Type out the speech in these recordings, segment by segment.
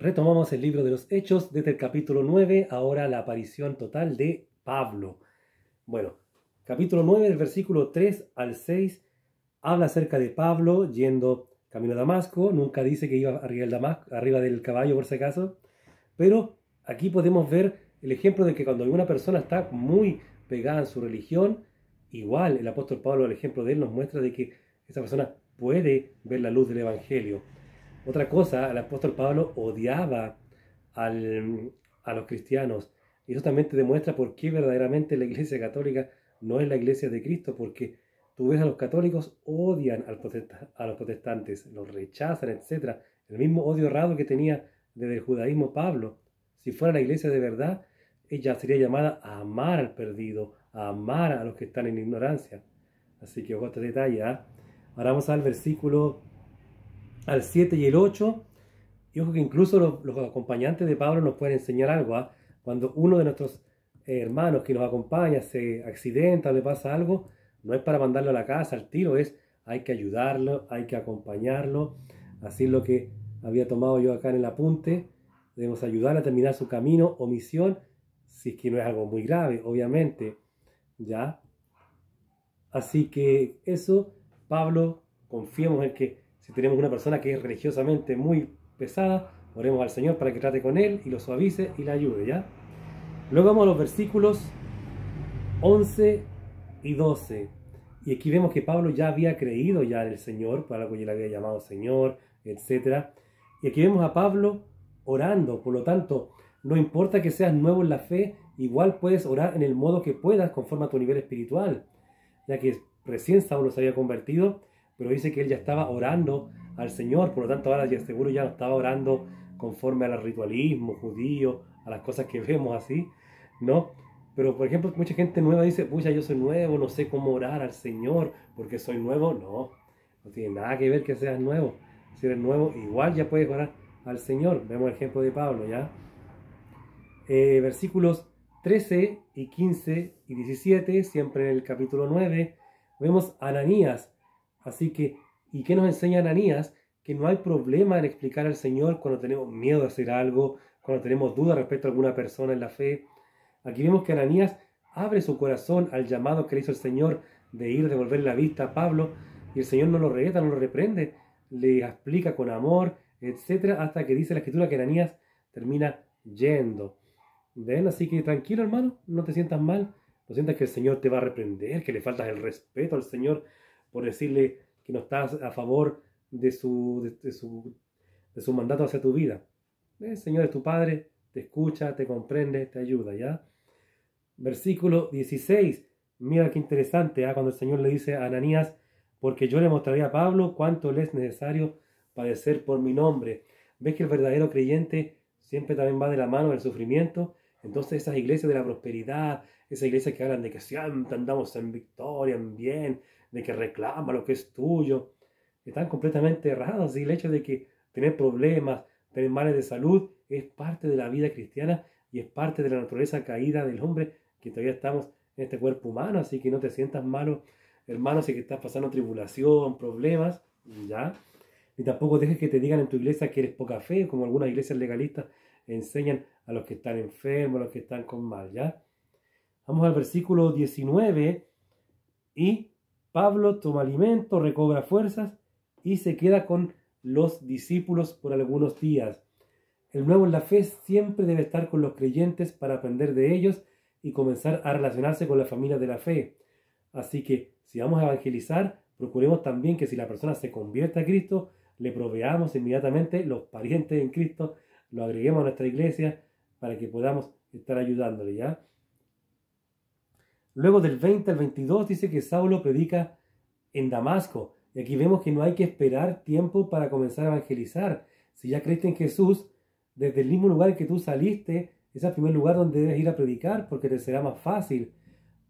Retomamos el libro de los Hechos desde el capítulo 9, ahora la aparición total de Pablo. Bueno, capítulo 9 del versículo 3 al 6 habla acerca de Pablo yendo camino a Damasco. Nunca dice que iba arriba del caballo por si acaso, pero aquí podemos ver el ejemplo de que cuando una persona está muy pegada en su religión, igual el apóstol Pablo, el ejemplo de él, nos muestra de que esa persona puede ver la luz del evangelio. Otra cosa, el apóstol Pablo odiaba a los cristianos. Y eso también te demuestra por qué verdaderamente la iglesia católica no es la iglesia de Cristo, porque tú ves a los católicos odian a los protestantes, los rechazan, etc. El mismo odio errado que tenía desde el judaísmo Pablo. Si fuera la iglesia de verdad, ella sería llamada a amar al perdido, a amar a los que están en ignorancia. Así que ojo a este detalle. Ahora vamos al versículo al 7 y el 8. Y ojo que incluso los acompañantes de Pablo nos pueden enseñar algo. Cuando uno de nuestros hermanos que nos acompaña se accidenta o le pasa algo, no es para mandarlo a la casa al tiro, hay que ayudarlo, hay que acompañarlo. Así es lo que había tomado yo acá en el apunte. Debemos ayudar a terminar su camino o misión, si es que no es algo muy grave, obviamente. ¿Ya? Así que eso, Pablo, confiemos en que si tenemos una persona que es religiosamente muy pesada, oremos al Señor para que trate con él y lo suavice y le ayude, ¿ya? Luego vamos a los versículos 11 y 12. Y aquí vemos que Pablo ya había creído ya en el Señor, para algo ya le había llamado Señor, etc. Y aquí vemos a Pablo orando. Por lo tanto, no importa que seas nuevo en la fe, igual puedes orar en el modo que puedas conforme a tu nivel espiritual, ya que recién Saulo se había convertido, pero dice que él ya estaba orando al Señor. Por lo tanto ahora ya seguro ya no estaba orando conforme al ritualismo judío, a las cosas que vemos así, ¿no? Pero por ejemplo mucha gente nueva dice, pucha, yo soy nuevo, no sé cómo orar al Señor porque soy nuevo. No tiene nada que ver que seas nuevo. Si eres nuevo, igual ya puedes orar al Señor. Vemos el ejemplo de Pablo, ¿ya? Versículos 13 y 15 y 17, siempre en el capítulo 9, vemos a Ananías. Así que, ¿y qué nos enseña Ananías? Que no hay problema en explicar al Señor cuando tenemos miedo de hacer algo, cuando tenemos dudas respecto a alguna persona en la fe. Aquí vemos que Ananías abre su corazón al llamado que le hizo el Señor de ir, devolver la vista a Pablo, y el Señor no lo reta, no lo reprende, le explica con amor, etc., hasta que dice la Escritura que Ananías termina yendo. ¿Ven? Así que tranquilo, hermano, no te sientas mal, no sientas que el Señor te va a reprender, que le faltas el respeto al Señor por decirle que no estás a favor de su mandato hacia tu vida. El Señor es tu Padre, te escucha, te comprende, te ayuda, ¿ya? Versículo 16, mira qué interesante, cuando el Señor le dice a Ananías, porque yo le mostraré a Pablo cuánto le es necesario padecer por mi nombre. ¿Ves que el verdadero creyente siempre también va de la mano del sufrimiento? Entonces esas iglesias de la prosperidad, esas iglesias que hablan de que siempre andamos en victoria, en bien, de que reclama lo que es tuyo, están completamente errados. Y el hecho de que tener problemas, tener males de salud, es parte de la vida cristiana y es parte de la naturaleza caída del hombre, que todavía estamos en este cuerpo humano. Así que no te sientas malo, hermano, si que estás pasando tribulación, problemas, ¿ya? Ni tampoco dejes que te digan en tu iglesia que eres poca fe, como algunas iglesias legalistas enseñan a los que están enfermos, a los que están con mal, ¿ya? Vamos al versículo 19. Y Pablo toma alimento, recobra fuerzas y se queda con los discípulos por algunos días. El nuevo en la fe siempre debe estar con los creyentes para aprender de ellos y comenzar a relacionarse con la familia de la fe. Así que si vamos a evangelizar, procuremos también que si la persona se convierte a Cristo, le proveamos inmediatamente los parientes en Cristo, lo agreguemos a nuestra iglesia para que podamos estar ayudándole, ¿ya? Luego del 20 al 22 dice que Saulo predica en Damasco. Y aquí vemos que no hay que esperar tiempo para comenzar a evangelizar. Si ya creíste en Jesús, desde el mismo lugar en que tú saliste, es el primer lugar donde debes ir a predicar, porque te será más fácil.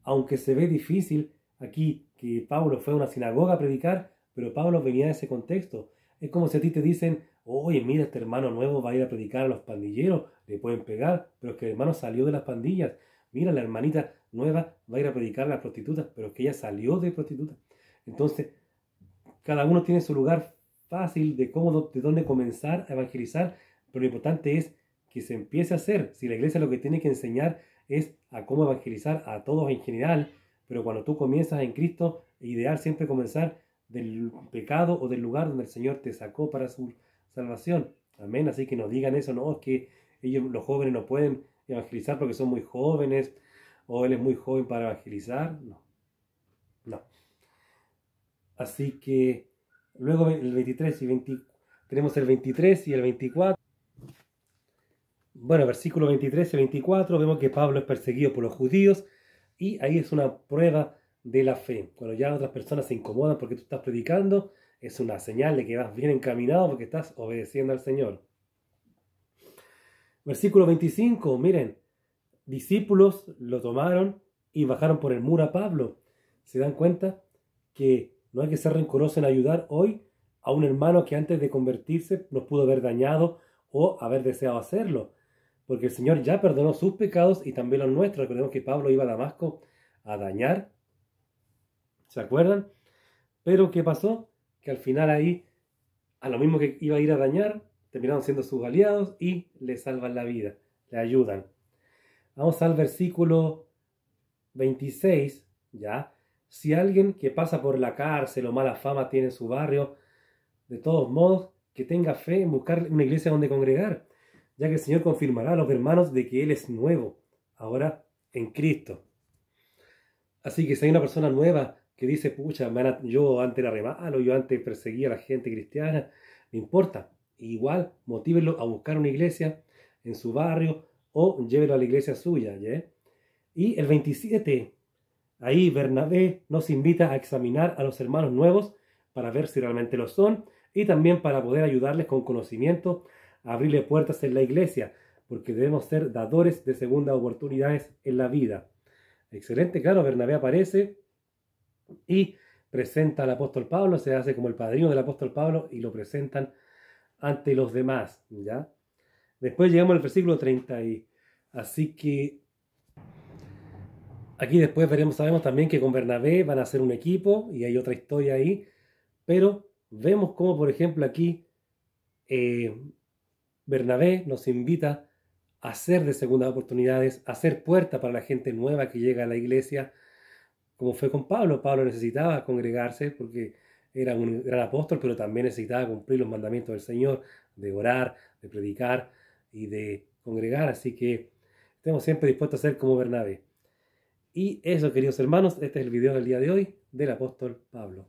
Aunque se ve difícil aquí que Pablo fue a una sinagoga a predicar, pero Pablo venía de ese contexto. Es como si a ti te dicen, oye, mira, este hermano nuevo va a ir a predicar a los pandilleros, le pueden pegar, pero es que el hermano salió de las pandillas. Mira, la hermanita nueva va a ir a predicar a las prostitutas, pero es que ella salió de prostituta. Entonces, cada uno tiene su lugar fácil de cómo, de dónde comenzar a evangelizar, pero lo importante es que se empiece a hacer. Si la iglesia lo que tiene que enseñar es a cómo evangelizar a todos en general, pero cuando tú comienzas en Cristo, es ideal siempre comenzar del pecado o del lugar donde el Señor te sacó para su salvación. Amén. Así que no digan eso, no, es que ellos, los jóvenes, no pueden evangelizar porque son muy jóvenes, o él es muy joven para evangelizar. No, no. Así que luego el 23 y 20, tenemos el 23 y el 24. Bueno, versículos 23 y 24, vemos que Pablo es perseguido por los judíos y ahí es una prueba de la fe. Cuando ya otras personas se incomodan porque tú estás predicando, es una señal de que vas bien encaminado porque estás obedeciendo al Señor. Versículo 25, miren, discípulos lo tomaron y bajaron por el muro a Pablo. ¿Se dan cuenta que no hay que ser rencoroso en ayudar hoy a un hermano que antes de convertirse nos pudo haber dañado o haber deseado hacerlo? Porque el Señor ya perdonó sus pecados y también los nuestros. Recordemos que Pablo iba a Damasco a dañar, ¿se acuerdan? Pero ¿qué pasó? Que al final ahí, a lo mismo que iba a ir a dañar, terminaron siendo sus aliados y le salvan la vida, le ayudan. Vamos al versículo 26, ¿ya? Si alguien que pasa por la cárcel o mala fama tiene en su barrio, de todos modos, que tenga fe en buscar una iglesia donde congregar, ya que el Señor confirmará a los hermanos de que Él es nuevo, ahora en Cristo. Así que si hay una persona nueva que dice, pucha, yo antes era re malo, yo antes perseguía a la gente cristiana, no importa, igual motívelo a buscar una iglesia en su barrio o llévelo a la iglesia suya, ¿ya? Y el 27, ahí Bernabé nos invita a examinar a los hermanos nuevos para ver si realmente lo son y también para poder ayudarles con conocimiento a abrirle puertas en la iglesia, porque debemos ser dadores de segundas oportunidades en la vida. Excelente, claro, Bernabé aparece y presenta al apóstol Pablo, se hace como el padrino del apóstol Pablo y lo presentan ante los demás, ¿ya? Después llegamos al versículo 30 y así que aquí después sabemos también que con Bernabé van a hacer un equipo y hay otra historia ahí, pero vemos como por ejemplo aquí Bernabé nos invita a hacer de segundas oportunidades, a hacer puerta para la gente nueva que llega a la iglesia, como fue con Pablo. Pablo necesitaba congregarse porque era un gran apóstol, pero también necesitaba cumplir los mandamientos del Señor, de orar, de predicar y de congregar. Así que estemos siempre dispuestos a ser como Bernabé. Y eso, queridos hermanos, este es el video del día de hoy del apóstol Pablo.